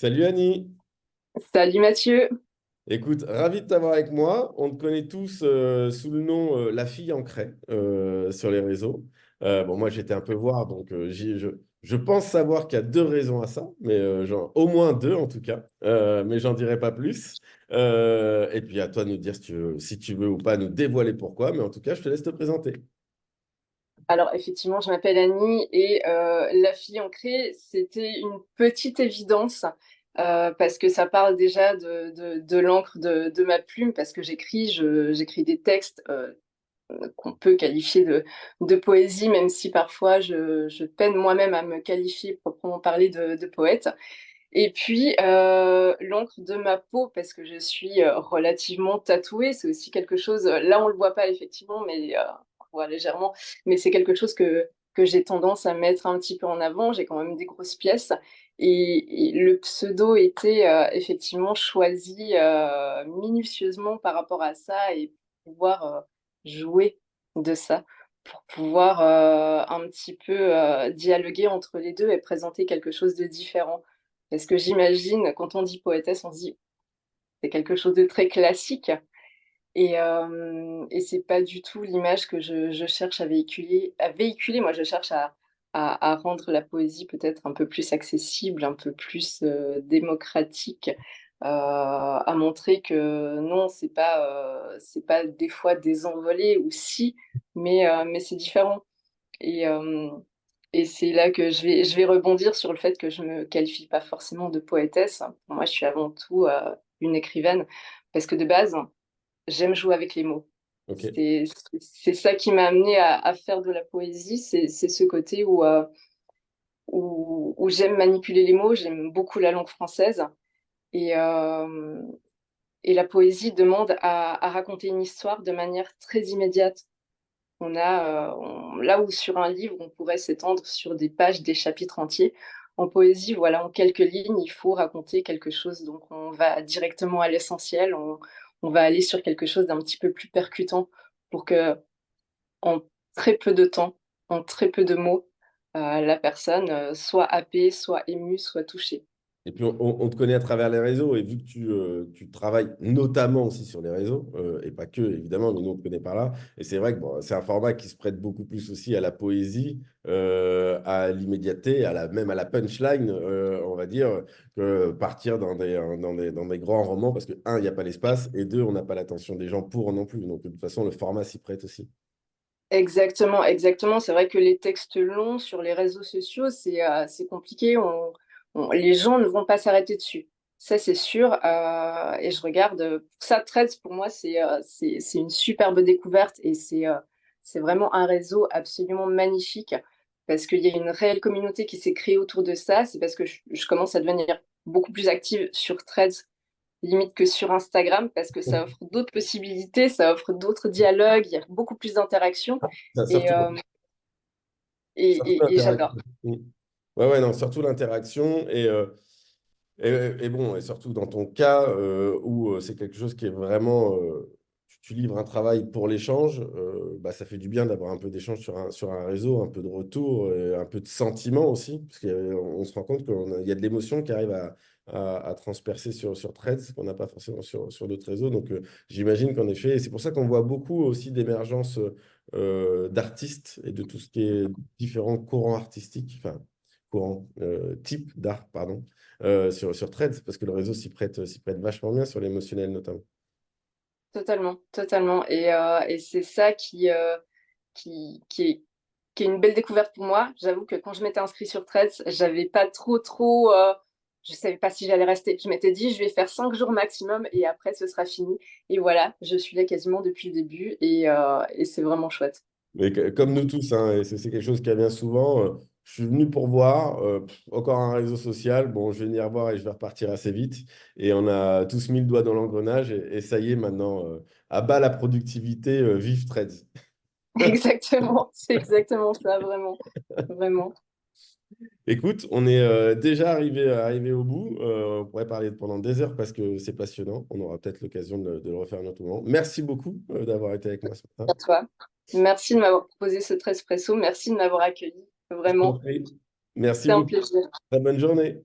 Salut Annie. Salut Mathieu. Écoute, ravi de t'avoir avec moi. On te connaît tous sous le nom La Fille en craie sur les réseaux. Bon, moi j'étais un peu voir, donc je pense savoir qu'il y a deux raisons à ça, mais genre, au moins deux en tout cas. Mais j'en dirai pas plus. Et puis à toi de nous dire si tu veux ou pas nous dévoiler pourquoi, mais en tout cas, je te laisse te présenter. Alors effectivement, je m'appelle Annie et La fille ancrée, c'était une petite évidence parce que ça parle déjà de l'encre de ma plume parce que j'écris des textes qu'on peut qualifier de poésie, même si parfois je peine moi-même à me qualifier proprement parler de poète. Et puis l'encre de ma peau parce que je suis relativement tatouée, c'est aussi quelque chose. Là, on le voit pas effectivement, mais on voit légèrement. Mais c'est quelque chose que j'ai tendance à mettre un petit peu en avant. J'ai quand même des grosses pièces. Et le pseudo était effectivement choisi minutieusement par rapport à ça et pour pouvoir jouer de ça, pour pouvoir un petit peu dialoguer entre les deux et présenter quelque chose de différent. Parce que j'imagine, quand on dit poétesse, on se dit c'est quelque chose de très classique. Et c'est pas du tout l'image que je cherche à véhiculer. Moi, je cherche à rendre la poésie peut-être un peu plus accessible, un peu plus démocratique, à montrer que non, c'est pas des fois désenvolé ou si, mais c'est différent. Et, euh, et c'est là que je vais rebondir sur le fait que je me qualifie pas forcément de poétesse. Pour moi, je suis avant tout une écrivaine, parce que de base, j'aime jouer avec les mots. Ok. C'est ça qui m'a amené à faire de la poésie, c'est ce côté où j'aime manipuler les mots, j'aime beaucoup la langue française. Et, euh, et la poésie demande à raconter une histoire de manière très immédiate. Là où sur un livre, on pourrait s'étendre sur des pages, des chapitres entiers, en poésie, voilà, en quelques lignes, il faut raconter quelque chose. Donc, on va directement à l'essentiel, on va aller sur quelque chose d'un petit peu plus percutant pour que, en très peu de temps, en très peu de mots, la personne soit happée, soit émue, soit touchée. Et puis, on te connaît à travers les réseaux, et vu que tu travailles notamment aussi sur les réseaux, et pas que, évidemment, mais nous, on te connaît par là. Et c'est vrai que bon, c'est un format qui se prête beaucoup plus aussi à la poésie, à l'immédiateté, même à la punchline, on va dire, que partir dans des grands romans, parce que, un, il n'y a pas l'espace, et deux, on n'a pas l'attention des gens pour non plus. Donc, de toute façon, le format s'y prête aussi. Exactement, exactement. C'est vrai que les textes longs sur les réseaux sociaux, c'est compliqué. Les gens ne vont pas s'arrêter dessus. Ça, c'est sûr. Et je regarde. Ça, Threads, pour moi, c'est une superbe découverte et c'est vraiment un réseau absolument magnifique parce qu'il y a une réelle communauté qui s'est créée autour de ça. C'est parce que je commence à devenir beaucoup plus active sur Threads limite que sur Instagram parce que ça offre d'autres possibilités, ça offre d'autres dialogues, il y a beaucoup plus d'interactions et, Surtout, euh, surtout et l'interaction. j'adore. Mm. Ouais, ouais, non, surtout l'interaction. Et bon, et surtout dans ton cas où c'est quelque chose qui est vraiment, tu livres un travail pour l'échange, bah, ça fait du bien d'avoir un peu d'échange sur un réseau, un peu de retour, et un peu de sentiment aussi, parce qu'on se rend compte qu'il y a de l'émotion qui arrive à transpercer sur Threads, qu'on n'a pas forcément sur d'autres réseaux. Donc j'imagine qu'en effet, et c'est pour ça qu'on voit beaucoup aussi d'émergence d'artistes et de tout ce qui est différents courants artistiques, enfin courants, types d'art, pardon sur Threads, parce que le réseau s'y prête vachement bien sur l'émotionnel notamment. Totalement, totalement. Et c'est ça qui est une belle découverte pour moi. J'avoue que quand je m'étais inscrite sur Threads, j'avais pas trop, je savais pas si j'allais rester. Je m'étais dit, je vais faire 5 jours maximum et après ce sera fini. Et voilà, je suis là quasiment depuis le début et c'est vraiment chouette. Mais comme nous tous, hein, et c'est quelque chose qui revient souvent, je suis venu pour voir, encore un réseau social, bon, je vais venir voir et je vais repartir assez vite. Et on a tous mis le doigt dans l'engrenage et ça y est, maintenant, à bas la productivité, vive Threads. Exactement, c'est exactement ça, vraiment, vraiment. Écoute, on est déjà arrivé au bout. On pourrait parler pendant des heures parce que c'est passionnant. On aura peut-être l'occasion de le refaire un autre moment. Merci beaucoup d'avoir été avec moi ce matin. À toi. Merci de m'avoir proposé ce espresso. Merci de m'avoir accueilli. Je t'en Vraiment, prie. Merci c'était un beaucoup. plaisir. Très bonne journée.